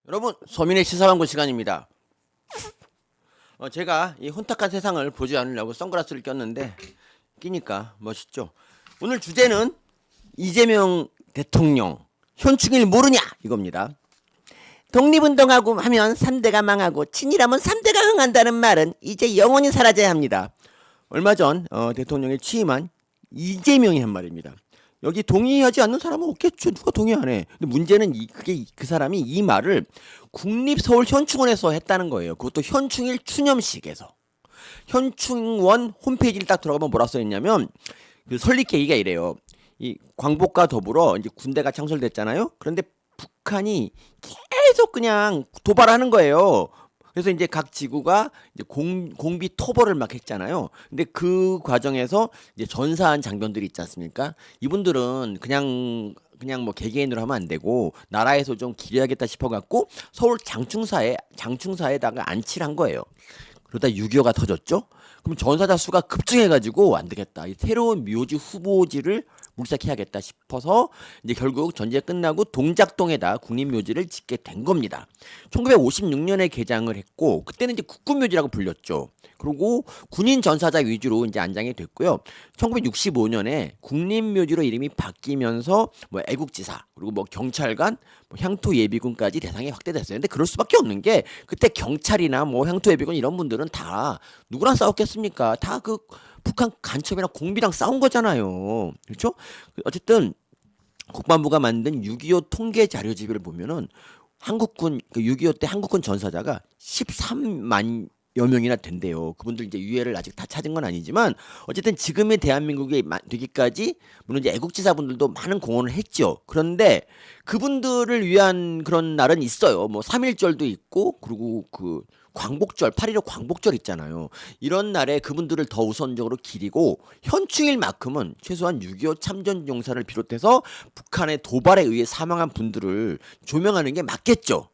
여러분, 서민의 시사광고 시간입니다. 제가 이 혼탁한 세상을 보지 않으려고 선글라스를 꼈는데 끼니까 멋있죠. 오늘 주제는 이재명 대통령 현충일 모르냐 이겁니다. 독립운동하고 하면 3대가 망하고 친일하면 3대가 흥한다는 말은 이제 영원히 사라져야 합니다. 얼마 전 대통령이 취임한 이재명이 한 말입니다. 여기 동의하지 않는 사람은 없겠죠. 누가 동의 안 해. 근데 문제는 그 사람이 이 말을 국립서울현충원에서 했다는 거예요. 그것도 현충일 추념식에서. 현충원 홈페이지를 딱 들어가면 뭐라 써있냐면 그 설립 계기가 이래요. 이 광복과 더불어 이제 군대가 창설됐잖아요. 그런데 북한이 계속 그냥 도발하는 거예요. 그래서 이제 각 지구가 이제 공비 토벌을 막 했잖아요. 근데 그 과정에서 이제 전사한 장병들이 있지 않습니까? 이분들은 그냥 뭐 개개인으로 하면 안 되고 나라에서 좀 기려야겠다 싶어갖고 서울 장충사에다가 안치를 한 거예요. 그러다 6.25가 터졌죠. 그럼 전사자 수가 급증해가지고 안 되겠다. 이 새로운 묘지 후보지를 물색해야겠다 싶어서 이제 결국 전쟁 끝나고 동작동에다 국립묘지를 짓게 된 겁니다. 1956년에 개장을 했고 그때는 이제 국군묘지라고 불렸죠. 그리고 군인 전사자 위주로 이제 안장이 됐고요. 1965년에 국립묘지로 이름이 바뀌면서 뭐 애국지사 그리고 뭐 경찰관, 뭐 향토예비군까지 대상이 확대됐어요. 근데 그럴 수밖에 없는 게 그때 경찰이나 뭐 향토예비군 이런 분들은 다 누구랑 싸웠겠습니까? 다 그 북한 간첩이나 공비랑 싸운 거잖아요. 그렇죠? 어쨌든 국방부가 만든 6.25 통계 자료집을 보면은 한국군 6.25 때 한국군 전사자가 13만 여 명이나 된대요. 그분들 이제 유해를 아직 다 찾은 건 아니지만 어쨌든 지금의 대한민국에 되기까지 물론 이제 애국지사분들도 많은 공헌을 했죠. 그런데 그분들을 위한 그런 날은 있어요. 뭐 3.1절도 있고 그리고 그 광복절 8.15 광복절 있잖아요. 이런 날에 그분들을 더 우선적으로 기리고 현충일만큼은 최소한 6.25 참전용사를 비롯해서 북한의 도발에 의해 사망한 분들을 조명하는 게 맞겠죠.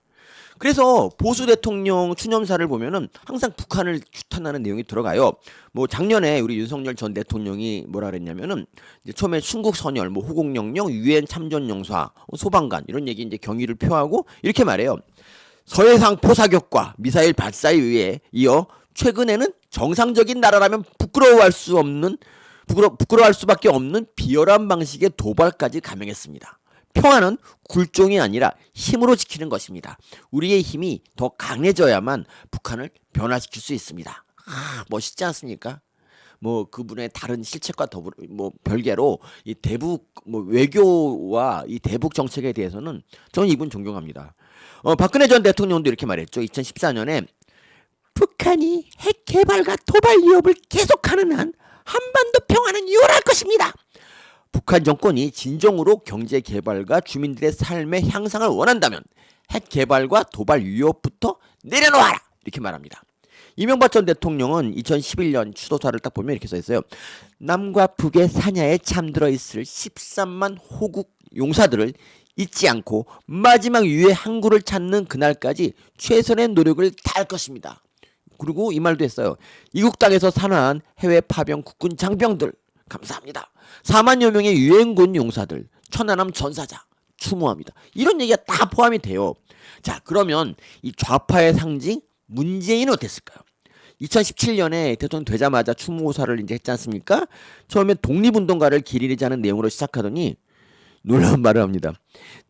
그래서 보수 대통령 추념사를 보면은 항상 북한을 규탄하는 내용이 들어가요. 뭐 작년에 우리 윤석열 전 대통령이 뭐라 그랬냐면은 이제 처음에 충국 선열, 뭐 호국영령, 유엔 참전용사, 소방관 이런 얘기 이제 경의를 표하고 이렇게 말해요. 서해상 포사격과 미사일 발사에 의해 이어 최근에는 정상적인 나라라면 부끄러워할 수밖에 없는 비열한 방식의 도발까지 감행했습니다. 평화는 굴종이 아니라 힘으로 지키는 것입니다. 우리의 힘이 더 강해져야만 북한을 변화시킬 수 있습니다. 멋있지 않습니까? 뭐 그분의 다른 실책과 더불어 뭐 별개로 이 대북 뭐 외교와 이 대북 정책에 대해서는 저는 이분 존경합니다. 박근혜 전 대통령도 이렇게 말했죠. 2014년에 북한이 핵 개발과 도발 위협을 계속하는 한 한반도 평화는 유효할 것입니다. 북한 정권이 진정으로 경제 개발과 주민들의 삶의 향상을 원한다면 핵 개발과 도발 위협부터 내려놓아라 이렇게 말합니다. 이명박 전 대통령은 2011년 추도사를 딱 보면 이렇게 써있어요. 남과 북의 사냐에 잠들어 있을 13만 호국 용사들을 잊지 않고 마지막 유해 항구를 찾는 그날까지 최선의 노력을 다할 것입니다. 그리고 이 말도 했어요. 이국 땅에서 산화한 해외 파병 국군 장병들 감사합니다. 4만여 명의 유엔군 용사들, 천안함 전사자 추모합니다. 이런 얘기가 다 포함이 돼요. 자, 그러면 이 좌파의 상징 문재인은 어땠을까요? 2017년에 대통령 되자마자 추모사를 이제 했지 않습니까? 처음에 독립운동가를 기리자는 내용으로 시작하더니 놀라운 말을 합니다.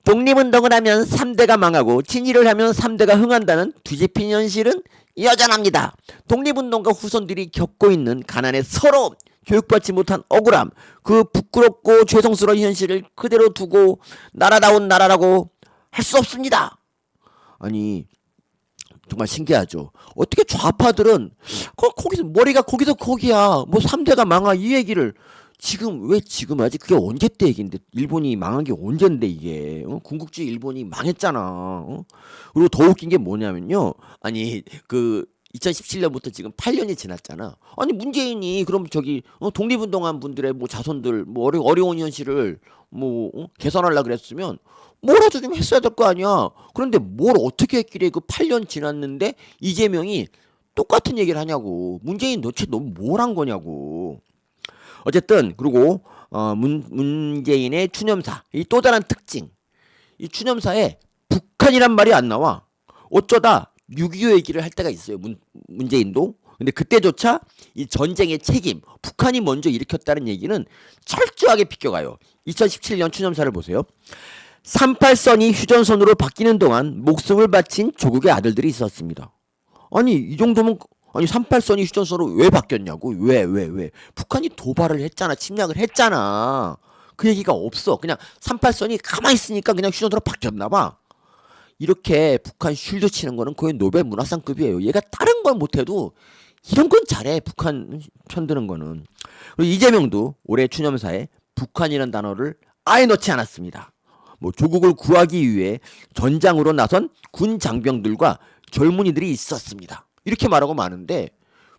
독립운동을 하면 3대가 망하고 친일을 하면 3대가 흥한다는 뒤집힌 현실은 여전합니다. 독립운동가 후손들이 겪고 있는 가난의 서러움, 교육받지 못한 억울함, 그 부끄럽고 죄송스러운 현실을 그대로 두고 나라다운 나라라고 할 수 없습니다. 아니 정말 신기하죠. 어떻게 좌파들은 거기서 머리가 거기야. 뭐 3대가 망하 이 얘기를 왜 지금 하지? 그게 언제 때 얘기인데 일본이 망한 게 언젠데 이게 군국주의 일본이 망했잖아. 그리고 더 웃긴 게 뭐냐면요. 아니 그 2017년부터 지금 8년이 지났잖아. 아니 문재인이 그럼 저기 독립운동한 분들의 뭐 자손들 뭐 어려운 현실을 뭐 개선하려 그랬으면 뭐라도 좀 했어야 될 거 아니야. 그런데 뭘 어떻게 했길래 그 8년 지났는데 이재명이 똑같은 얘기를 하냐고. 문재인 도대체 너무 뭘 한 거냐고. 어쨌든 그리고 문재인의 추념사 이 또 다른 특징 이 추념사에 북한이란 말이 안 나와. 어쩌다 6.25 얘기를 할 때가 있어요. 문재인도. 근데 그때조차 이 전쟁의 책임, 북한이 먼저 일으켰다는 얘기는 철저하게 비껴가요. 2017년 추념사를 보세요. 38선이 휴전선으로 바뀌는 동안 목숨을 바친 조국의 아들들이 있었습니다. 아니 이 정도면 아니 38선이 휴전선으로 왜 바뀌었냐고. 왜 북한이 도발을 했잖아. 침략을 했잖아. 그 얘기가 없어. 그냥 38선이 가만히 있으니까 그냥 휴전선으로 바뀌었나 봐. 이렇게 북한 쉴드 치는 거는 거의 노벨 문학상급이에요. 얘가 다른 건 못해도 이런 건 잘해. 북한 편드는 거는. 그리고 이재명도 올해 추념사에 북한이라는 단어를 아예 넣지 않았습니다. 뭐 조국을 구하기 위해 전장으로 나선 군 장병들과 젊은이들이 있었습니다. 이렇게 말하고 마는데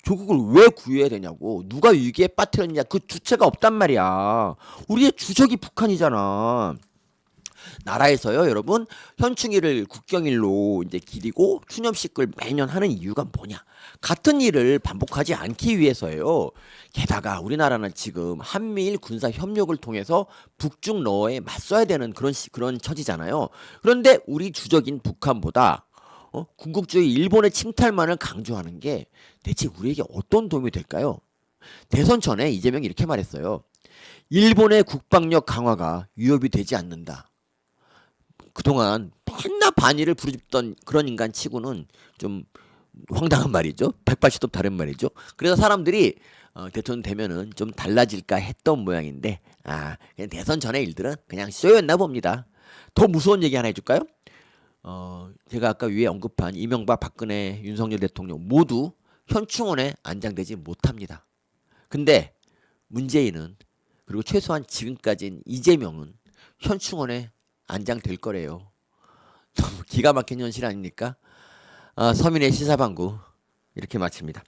조국을 왜 구해야 되냐고. 누가 위기에 빠뜨렸냐. 그 주체가 없단 말이야. 우리의 주적이 북한이잖아. 나라에서요, 여러분, 현충일을 국경일로 이제 기리고 추념식을 매년 하는 이유가 뭐냐? 같은 일을 반복하지 않기 위해서예요. 게다가 우리나라는 지금 한미일 군사 협력을 통해서 북중 러에 맞서야 되는 그런 처지잖아요. 그런데 우리 주적인 북한보다 군국주의 일본의 침탈만을 강조하는 게 대체 우리에게 어떤 도움이 될까요? 대선 전에 이재명이 이렇게 말했어요. 일본의 국방력 강화가 위협이 되지 않는다. 그동안 맨날 반일을 부르짖던 그런 인간 치고는 좀 황당한 말이죠. 180도 다른 말이죠. 그래서 사람들이 대통령 되면은 좀 달라질까 했던 모양인데 그냥 대선 전의 일들은 그냥 쇼였나 봅니다. 더 무서운 얘기 하나 해줄까요? 제가 아까 위에 언급한 이명박, 박근혜, 윤석열 대통령 모두 현충원에 안장되지 못합니다. 근데 문재인은 그리고 최소한 지금까지는 이재명은 현충원에 안장될 거래요. 너무 기가 막힌 현실 아닙니까? 서민의 시사방구 이렇게 마칩니다.